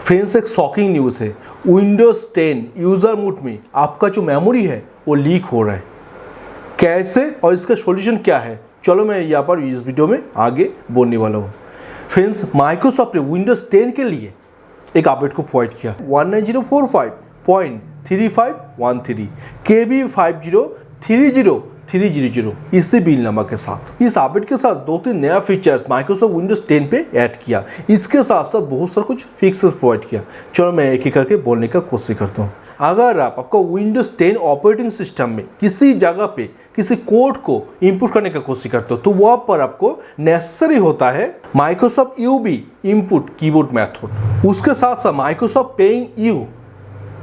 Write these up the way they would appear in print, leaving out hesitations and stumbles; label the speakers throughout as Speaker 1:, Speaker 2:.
Speaker 1: Friends, एक shocking news है। Windows 10 user mode में आपका जो मेमोरी है वो लीक हो रहा है। कैसे और इसका सॉल्यूशन क्या है, चलो मैं यहाँ पर इस वीडियो में आगे बोलने वाला हूँ। फ्रेंड्स, माइक्रोसॉफ्ट ने विंडोज़ 10 के लिए एक अपडेट को प्रोवाइड किया 19045.3513 KB5030300 इसी बिल नंबर के साथ। इस अपडेट के साथ 2-3 नया फीचर्स माइक्रोसॉफ्ट विंडोज़ 10 पे ऐड किया। इसके साथ साथ बहुत सारा कुछ फिक्सेस प्रोवाइड किया। चलो मैं एक एक करके बोलने का कोशिश करता हूँ। अगर आपका विंडोज़ 10 ऑपरेटिंग सिस्टम में किसी जगह पे किसी कोड को इनपुट करने का कोशिश करते हो तो वहाँ पर आपको नेसेसरी होता है माइक्रोसॉफ्ट यूबी इनपुट कीबोर्ड मेथड। उसके साथ साथ माइक्रोसॉफ्ट पेइंग यू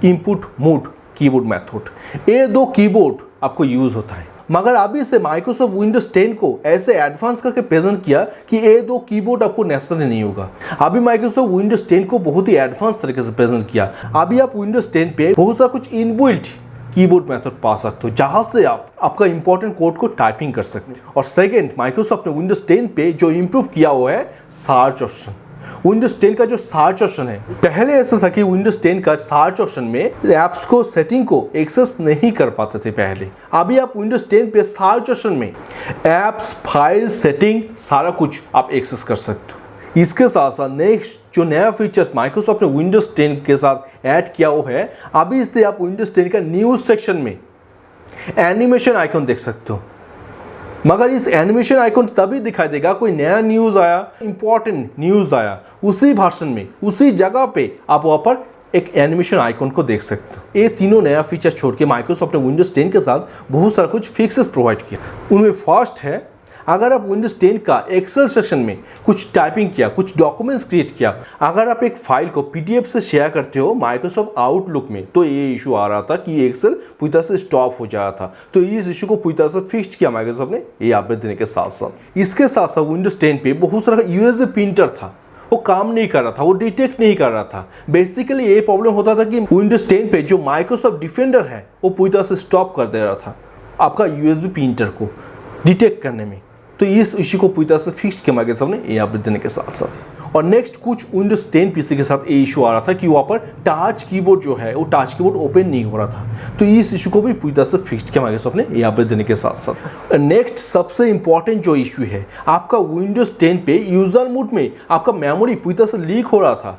Speaker 1: इनपुट मोड कीबोर्ड मेथड। ये दो कीबोर्ड आपको यूज होता है, मगर अभी से माइक्रोसॉफ्ट विंडोज़ 10 को ऐसे एडवांस करके प्रेजेंट किया कि ये दो कीबोर्ड आपको नेसेसरी नहीं होगा। अभी माइक्रोसॉफ्ट विंडोज़ 10 को बहुत ही एडवांस तरीके से प्रेजेंट किया। अभी आप विंडोज़ 10 पे बहुत सारा कुछ इनबिल्ट कीबोर्ड मेथड पा सकते हो, जहां से आप आपका इंपॉर्टेंट कोड को टाइपिंग कर सकते हो। और सेकेंड, माइक्रोसॉफ्ट ने विंडोज़ 10 पे जो इम्प्रूव किया हुआ है सर्च ऑप्शन। विंडोज़ 10 का जो सर्च ऑप्शन है, पहले ऐसा था कि विंडोज़ 10 का सर्च ऑप्शन में ऐप्स को सेटिंग को एक्सेस नहीं कर पाते थे पहले। अभी आप विंडोज़ 10 पे सर्च ऑप्शन में ऐप्स, फाइल, सेटिंग सारा कुछ आप एक्सेस कर सकते हो। इसके साथ साथ नेक्स्ट जो नया फीचर्स माइक्रोसॉफ्ट ने विंडोज़ 10 के साथ ऐड किया वो है, अभी इससे आप विंडोज़ 10 का न्यूज़ सेक्शन में एनिमेशन आइकन देख सकते हो। मगर इस एनिमेशन आइकन तभी दिखाई देगा कोई नया न्यूज़ आया, इंपॉर्टेंट न्यूज़ आया, उसी भाषण में उसी जगह पे आप वहाँ पर एक एनिमेशन आइकन को देख सकते हो। ये तीनों नया फीचर छोड़ के माइक्रोसॉफ्ट ने विंडोज़ 10 के साथ बहुत सारा कुछ फिक्सेस प्रोवाइड किया। उनमें फर्स्ट है, अगर आप विंडोज़ 10 का एक्सेल सेक्शन में कुछ टाइपिंग किया, कुछ डॉक्यूमेंट्स क्रिएट किया, अगर आप एक फाइल को पीडीएफ से शेयर करते हो माइक्रोसॉफ्ट आउटलुक में, तो ये इशू आ रहा था कि एक्सेल पूरी तरह से स्टॉप हो जा रहा था। तो इस इशू को पूरी तरह से फिक्स किया माइक्रोसॉफ्ट ने ये अपडेट देने के साथ साथ। इसके साथ साथ विंडोज़ 10 पे बहुत सारा यूएसबी प्रिंटर था, वो काम नहीं कर रहा था, वो डिटेक्ट नहीं कर रहा था। बेसिकली ये प्रॉब्लम होता था कि विंडोज़ 10 पे जो माइक्रोसॉफ्ट डिफेंडर है वो पूरी तरह से स्टॉप कर दे रहा था आपका यूएसबी प्रिंटर को डिटेक्ट करने में। तो इस इश्यू को पूरी तरह से फिक्स किया माइक्रोसॉफ्ट ने ये अपडेट देने के साथ साथ। और नेक्स्ट कुछ विंडोज़ 10 पीसी के साथ ये इशू आ रहा था कि वहाँ पर टच कीबोर्ड जो है वो टच कीबोर्ड ओपन नहीं हो रहा था। तो इस इशू को भी पूरी तरह से फिक्स किया माइक्रोसॉफ्ट ने ये अपडेट देने के साथ साथ। नेक्स्ट सबसे इंपॉर्टेंट जो इशू है, आपका विंडोज़ 10 पे यूजर मोड में आपका मेमोरी पूरी तरह से लीक हो रहा था।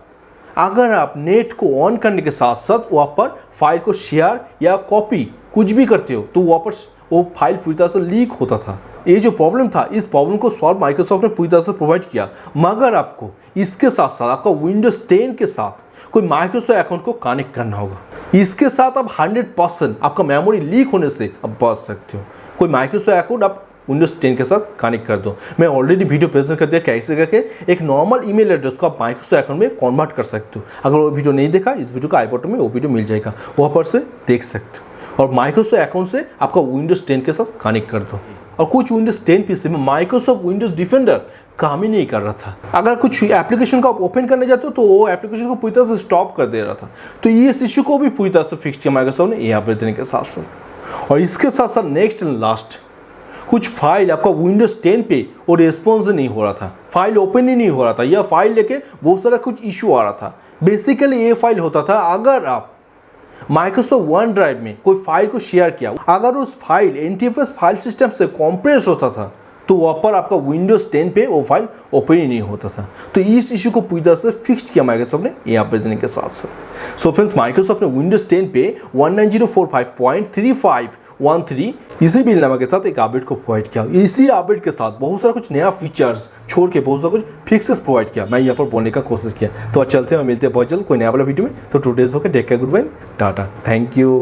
Speaker 1: अगर आप नेट को ऑन करने के साथ साथ वहाँ पर फाइल को शेयर या कॉपी कुछ भी करते हो तो वहाँ पर वो फाइल पूरी तरह से लीक होता था। ये जो प्रॉब्लम था, इस प्रॉब्लम को सॉल्व माइक्रोसॉफ्ट ने पूरी तरह से प्रोवाइड किया। मगर आपको इसके साथ साथ आपका विंडोज़ 10 के साथ कोई माइक्रोसॉफ्ट अकाउंट को कनेक्ट करना होगा। इसके साथ आप 100% आपका मेमोरी लीक होने से आप बच सकते हो। कोई माइक्रोसॉफ्ट अकाउंट आप विंडोज़ 10 के साथ कनेक्ट कर दो। मैं ऑलरेडी वीडियो प्रेजेंट कर दिया कैसे करके एक नॉर्मल ईमेल एड्रेस को आप माइक्रोसॉफ्ट अकाउंट में कन्वर्ट कर सकते हो। अगर वो वीडियो नहीं देखा, इस वीडियो का आई बटन में वो वीडियो मिल जाएगा, वहाँ पर से देख सकते हो। और माइक्रोसॉफ्ट अकाउंट से आपका विंडोज़ 10 के साथ कनेक्ट कर दो। और कुछ विंडोज़ 10 पीसी में माइक्रोसॉफ्ट विंडोज़ डिफेंडर काम ही नहीं कर रहा था। अगर कुछ एप्लीकेशन को आप ओपन करने जाते हो तो वो एप्लीकेशन को पूरी तरह से स्टॉप कर दे रहा था। तो इस इशू को भी पूरी तरह से फिक्स किया माइक्रोसॉफ्ट ने ये अपडेट देने के साथ साथ। और इसके साथ साथ नेक्स्ट एंड लास्ट, कुछ फाइल आपका विंडोज़ 10 पे वो रिस्पॉन्स नहीं हो रहा था, फाइल ओपन ही नहीं हो रहा था, या फाइल लेके बहुत सारा कुछ इशू आ रहा था। बेसिकली ये फाइल होता था, अगर आप माइक्रोसॉफ्ट वन ड्राइव में कोई फाइल को शेयर किया, अगर उस फाइल एनटीएफएस फाइल सिस्टम से कॉम्प्रेस होता था तो वहाँ पर आपका विंडोज़ 10 पे वो फाइल ओपन ही नहीं होता था। तो इस इशू को पूरी तरह से फिक्स किया माइक्रोसॉफ्ट ने ये अपडेट देने के साथ साथ। सो फ्रेंड्स, माइक्रोसॉफ्ट ने विंडोज़ 10 पे 19045.3513 इसी बिल नंबर के साथ एक अपडेट को प्रोवाइड किया। इसी अपडेट के साथ बहुत सारा कुछ नया फीचर्स छोड़ के बहुत सारा कुछ फिक्सेस प्रोवाइड किया। मैं यहाँ पर बोलने का कोशिश किया। तो चलते हैं, मिलते हैं बहुत जल्द कोई नया वाला वीडियो में। तो टुडेज होकर take care, good bye, tata, thank you.